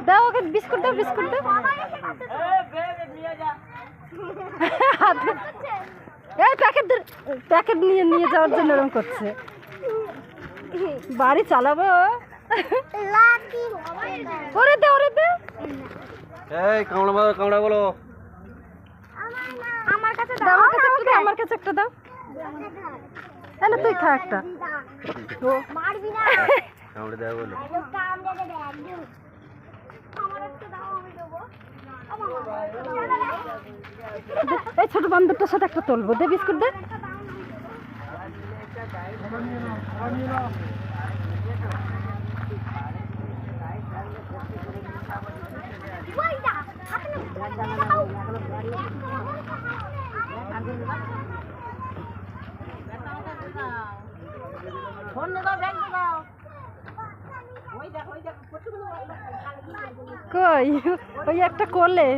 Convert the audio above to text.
দাও ওকে বিস্কুট দাও, বিস্কুট দাও। এই প্যাকেট নিয়ে নিয়ে যাওয়ার জন্য এরকম করছে। বাড়ি চালাবো। ওরে দে, ওরে দে। এই কামড়া বলো। আমার কাছে দাও, আমার কাছে একটা দাও। না তুই খা একটা। মারবি না। কামড়ে দাও বলো। এই ছোট বান্ধবটার সাথে একটা তুলবো, দে বিস্কুট দে। কই ওই একটা কোলে।